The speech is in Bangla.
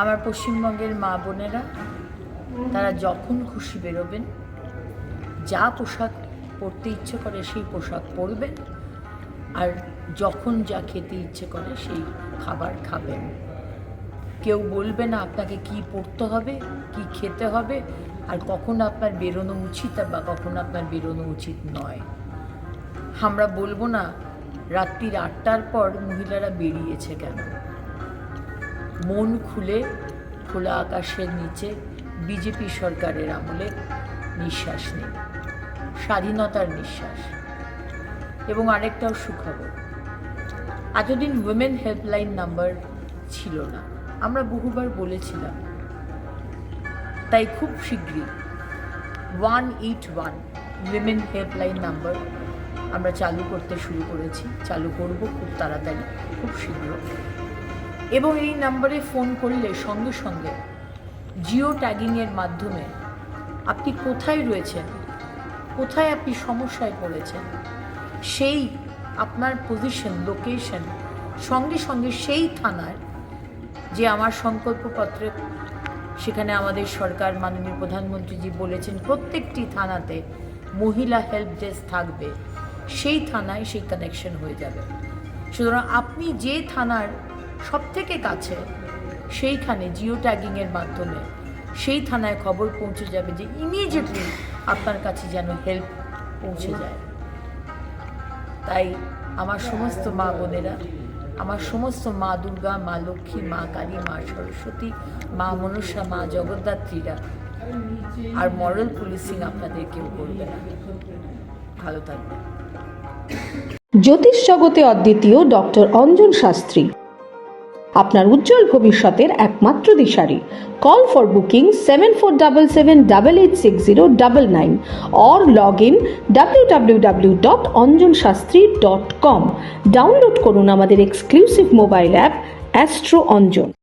আমার পশ্চিমবঙ্গের মা বোনেরা তারা যখন খুশি বেরোবেন, যা পোশাক পরতে ইচ্ছে করে সেই পোশাক পরবেন, আর যখন যা খেতে ইচ্ছে করে সেই খাবার খাবেন। কেউ বলবে না আপনাকে কি পরতে হবে, কি খেতে হবে, আর কখন আপনার বেরোনো উচিত বা কখন আপনার বেরোনো উচিত নয়। আমরা বলবো না রাত্রির 8টার পর মহিলারা বেরিয়েছে কেন। মন খুলে খোলা আকাশের নিচে বিজেপি সরকারের আমলে নিঃশ্বাস নিন, স্বাধীনতার নিঃশ্বাস। এবং আরেকটাও সুখবর, এতদিন উইমেন হেল্পলাইন নাম্বার ছিল না, আমরা বহুবার বলেছিলাম। তাই খুব শীঘ্রই 181 উইমেন হেল্পলাইন নাম্বার আমরা চালু করতে শুরু করেছি, চালু করব খুব তাড়াতাড়ি, খুব শীঘ্র। এবং এই নাম্বারে ফোন করলে সঙ্গে সঙ্গে জিও ট্যাগিংয়ের মাধ্যমে আপনি কোথায় রয়েছেন, কোথায় আপনি সমস্যায় পড়েছেন, সেই আপনার পজিশন, লোকেশন সঙ্গে সঙ্গে সেই থানার যে আমার সংকল্পপত্রে, সেখানে আমাদের সরকার মাননীয় প্রধানমন্ত্রীজি বলেছেন প্রত্যেকটি থানাতে মহিলা হেল্প ডেস্ক থাকবে, সেই থানায় সেই কানেকশন হয়ে যাবে। সুতরাং আপনি যে থানার সবথেকে কাছে সেইখানে জিও ট্যাগিংয়ের মাধ্যমে সেই থানায় খবর পৌঁছে যাবে যে ইমিডিয়েটলি আপনার কাছে যেন হেল্প পৌঁছে যায়। তাই আমার সমস্ত মা বোনেরা, আমার সমস্ত মা দুর্গা, মা লক্ষ্মী, মা কালী, মা সরস্বতী, মা মনসা, মা জগদ্ধাত্রীরা আর মরাল পুলিশিং আপনাদের কেউ করবে না। ভালো থাকবে। জ্যোতিষ জগতে অদ্বিতীয় ডক্টর অঞ্জন শাস্ত্রী, আপনার উজ্জ্বল ভবিষ্যতের একমাত্র দিশারি। Call for booking 7477886099 or log in www.anjanshastri.com। Download করুন আমাদের exclusive mobile app Astro Anjan.